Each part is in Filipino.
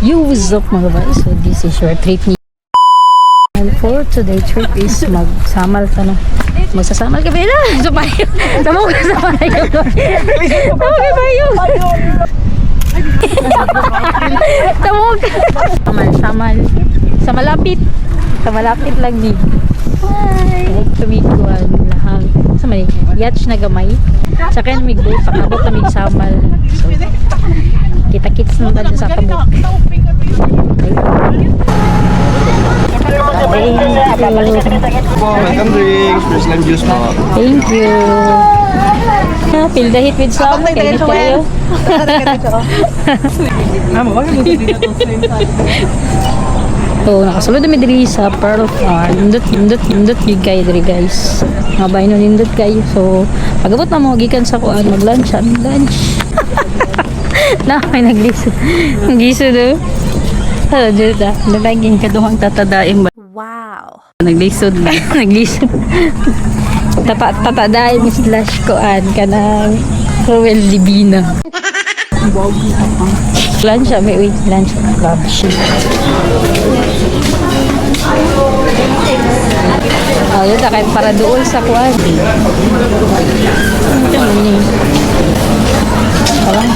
You what's up mga guys? So this is your trip ni. And for today trip is magsamal ta no. Magsasamal kami na. So payo. Tamo ka sa payo. Tamo ka payo. Tamo ka. Samal. Sa malapit. Sa malapit lang ni. Hi. Tumikuan lahang. Sa mali. Yatch na gamay. Sa kan migbo pakabot kami samal. So kita-kits na tayo sa tabok. Welcome drinks, fresh lime juice po. Thank you. Feel the heat with some. Kainit kayo. So, nakasulod kami diri sa Pearl Farm. Nindot big kayo diri guys. Mabay no nindot kayo. So, pagabot na mo gikan sa kuan mag-lunch. Lunch. Na, may nagliso. Nagliso do. Oh, juta. Nalaging kaduhang tatadain ba? Wow. Naglisod na. Naglisod. Tatadain mi slash kuan kanang Roel Divina. Lunch may wait lunch lunch. Oh, yun kay para doon sa kuan. Ito ni. Parang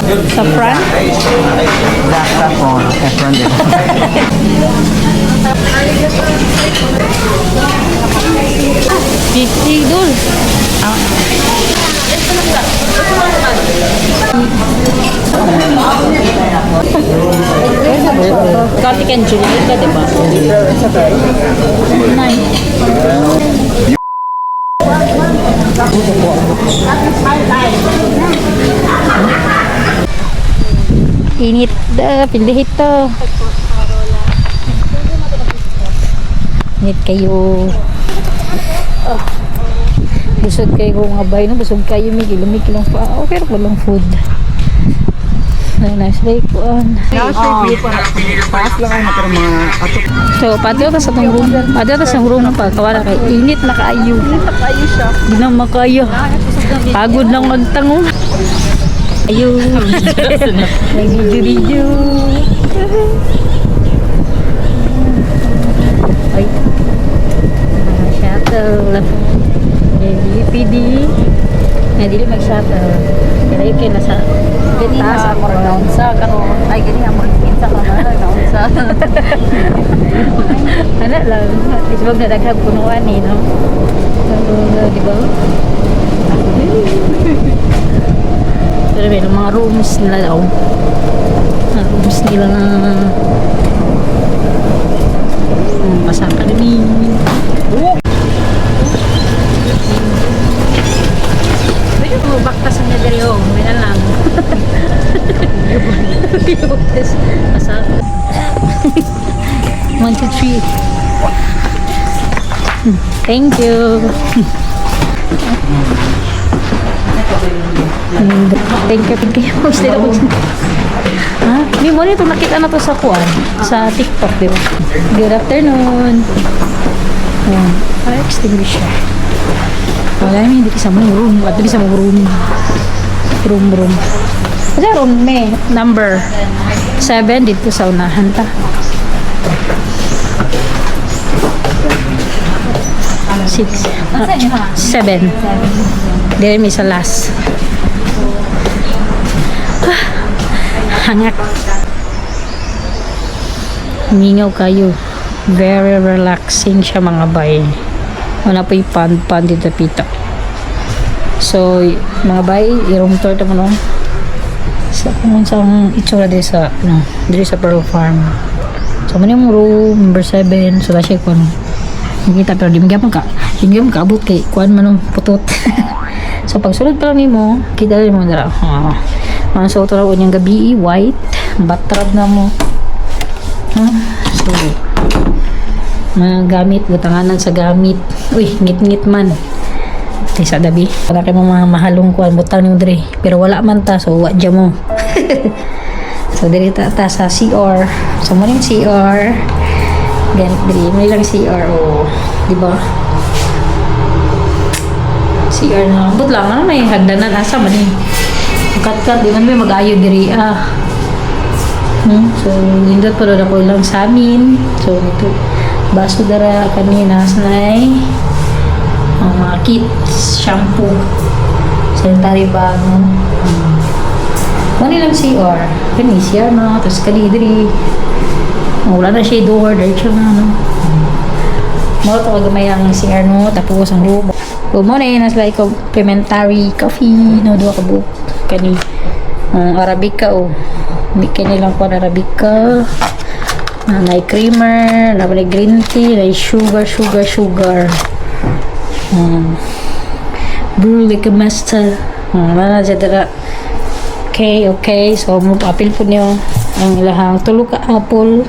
sa front? Saffron. Saffron din. Idol. Kartik and July ka, diba? Nice. Init dah, pilih itu. Init kayo. Busog kayo kung abay no, busog kayo migil lang pa. Okay ra lang food. Nice day po. Pass lang kayo natin mga atok. So, patio ta sa tong room. Patio ta sa room pa kawala kay init na kaayo. Init na kaayo siya. Di na makayo. Pagod lang magtango. Ayun. Nag-video. Ay. Shuttle. PD. Nga dili mag-shuttle. Kaya yun kayo nasa taas ako naunsa. Ay, gani nga mag-insa ka na. Naunsa. Ano lang. At least wag na daghag punuan eh, no? Di ba? Pero may mga rooms nila daw. Rooms nila na pasaka kami. Pwede mo baktas na diri oh. May na lang. Pasaka. 1, 2, 3. Thank you. Thank you. Ha? Di mo nito nakita na to sa kuan sa TikTok, di ba? Good afternoon. Fire extinguisher. Wala namin dito sa mong room. At dito sa mong room. Room. Kasi room may number 7 dito sa unahan ta. 6 7 Dere may sa last. Hangat. Mingaw kayo. Very relaxing siya mga bay. Wala po yung pan dito pita. So, mga bay, i-room tour ito mo no? Sa itsura din sa dito sa Pearl Farm. So, man yung room number 7. So, la siya kung nakita pero di magyapon ka abot kay kuan man putot. So pag sulod pa lang mo kita rin mo dara mga suot raw yung gabi white batrab na mo so mga gamit butanganan sa gamit ngit man sa dabi wala kayo mga mahalong kuan butang ni dre pero wala man ta so wadya mo. So diri ta sa CR so mo ring CR ganit diri may lang CR di ba? CR na but lang ano may hagdanan asa man eh kat-kat, di man may mag-ayo diri so nindot pa rin ako lang sa amin. So ito baso dara kanina snay mga kits, shampoo, sanitary bag Mani lang CR. Kani CR na, tapos kalidri. Wala na siya door, diretso na, no. Mga ito kagamay ang CR, no. Tapos ang room. So, mo na yun, nasa like complimentary coffee, no. Doon ka buok. Kani, Arabica, oh. Hindi kani lang po Arabica. Na creamer, na green tea, na sugar. Brew like a master. Mana siya dara. Okay. So, apil po niyo ang ilahang tulo ka apple.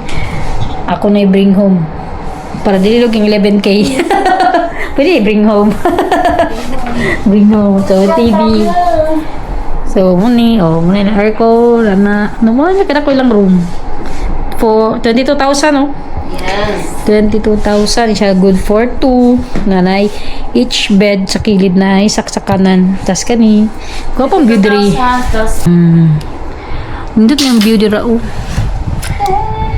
Ako na i-bring home. Para dililog yung 11K. Pwede i-bring home. Bring home. So, TV. So, muna na aircon. Muna na ko ilang room. For 22,000, no? Yes. 22,000 siya, good for 2 nanay, each bed sa kilid na ay saksakanan, tas kani ko pang beauty nindot yung beauty rao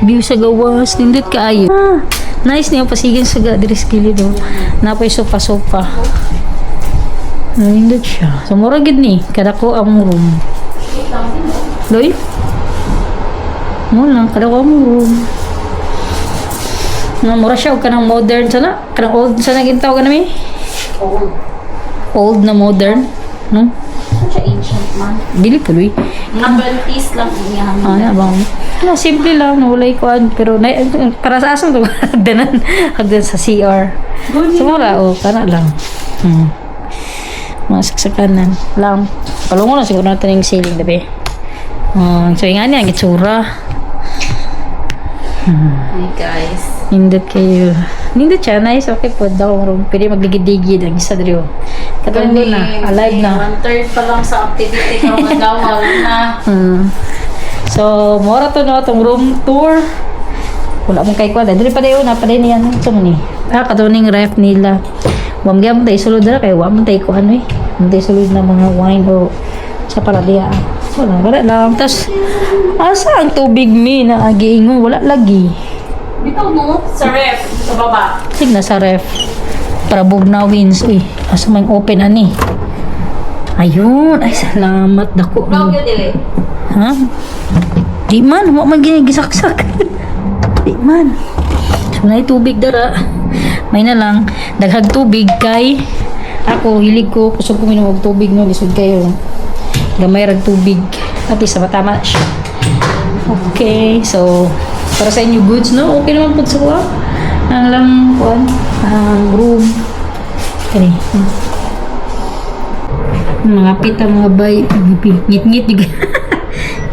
view sa gawas, nindot kaayo nice niya pasigin sa diri sa kilid napay sofa nindot siya, so mura gid ni kada ko ang room doy mo lang kada ko ang room mura siya o kanang modern sana kanang old sana gintaw ka namin old na modern no? Such a ancient man. Dili puloy Mga 20s lang niya. bang simple lang nawalay ko pero para sa asang to hagdanan sa CR so mura kana lang mga saksakanan lang palungo na siguro natin yung ceiling dabi so yung nga niya ang itsura Hi guys. Nindot kayo. Nindot siya. Nice. Okay po. Daw room. Pwede magligid-ligid. Ang isa drio. Katulog na. Alive na. 1/3 pa lang sa activity karong adlaw na. So, mora to no. Itong room tour. Wala mong kay kwada. Dili pa dayo na. Pa dayo niyan. Ito mo ni. Katuning ref nila. Huwag mo tayo sulod na. Kaya huwag mo tayo ko ano eh. Huwag tayo sulod na mga wine o sa paladya. Wala lang. Tapos, asa ang tubig mi na agiingon? Wala lagi. Bitaw mo sa ref sa baba. Sig na sa ref. Para bugnawins. Uy, asa may open ani. Ayun. Ay, salamat. Dako. Ikaw gyud dili. Ha? Di man. Huwag man ginigisaksak. Di man. So, na tubig dara. May na lang. Daghag tubig kay ako, hilig ko. Kusog ko minum og tubig no. Lisod kayo. Gamay rag tubig. At isa matama na siya. Okay. So, para sa inyo goods, no? Okay naman po sa kuha. Ang lang, room. Kani. Mga pita, mga bay. Ngit-ngit.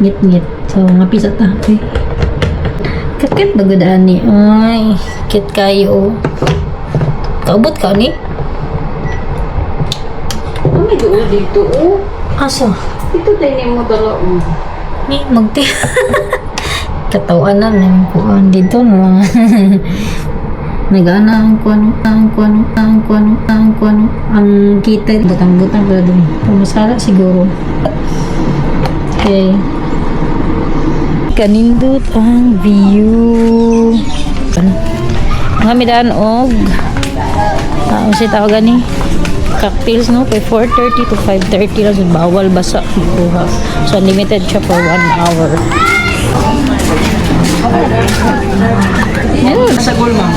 Ngit-ngit. So, mga pisa ta. Okay. Kat-kat bagadaan ni. Ay, kit kayo. Kaubot ka ni? Ano may duo dito? Asa? Ito din mo dala. Ni, magti. Katawan na ng kuan dito no. Nagana ang kuano ang kita butang-butang pala doon. Pumasara siguro. Okay. Kanindot ang view. Mga midaan og usit ako gani cocktails no kay 4:30 to 5:30 lang bawal basa buha. So unlimited siya for 1 hour. Sa gulma.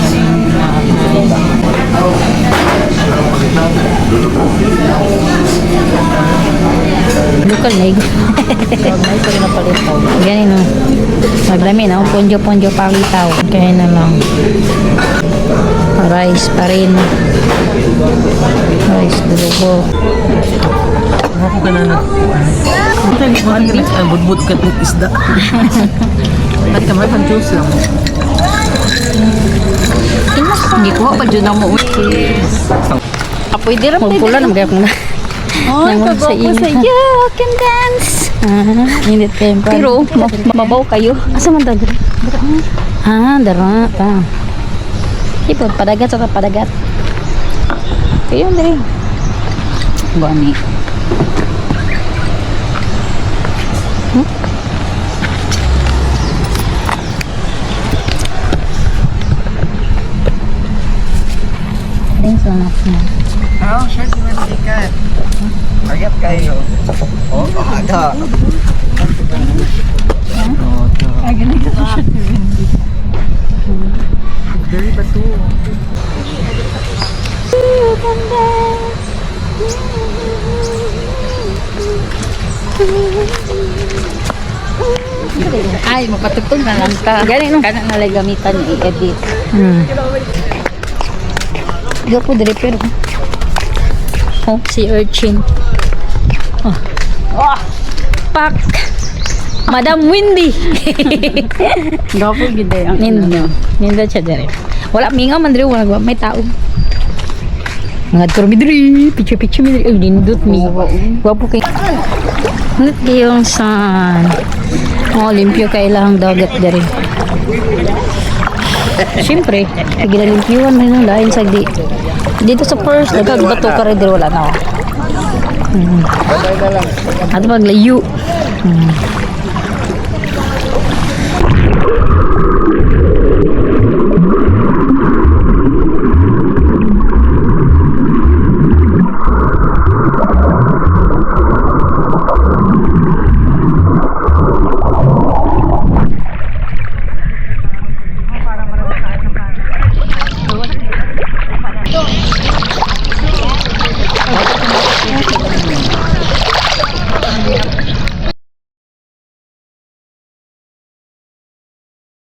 Local na ego. Ganyan no. Magdami na. Ponjo-ponjo palitaw. Kaya na lang. Rice pa rin. Rice dulogo. Ako ka na budbud ka ng isda. At kamay pang juice lang. Hindi ko pa dyan ako. Apoy di rin. Magpula na magkaya kong na. Ay, pagbago sa iyo. Can dance. Hindi tayo. Pero, mabaw kayo. Asa man dagre? Dara. Ipon, padagat sa padagat. Ayun, dali. Bani. kayo. Oh, ada. Very bato. Ay, mapatugtog na lang ka. Gani, no? Kana nga gamitan ni i-edit. Diyo po dire pero. Oh, si urchin. Oh. Oh. Pak. Madam Windy. Gapo gid ang Nindo. Nindo siya dire. Wala mingaw man dire wala may tao. Mga turmi dire, picture mi dire. Ay, nindot mi. Wapo kay. Ngunit kayong san. Oh, limpyo kailangang dagat dire. Siyempre, ginalimpyuan mo nung lain sa di. Dito sa first, nagagbato ka rin, wala na ako. At maglayo.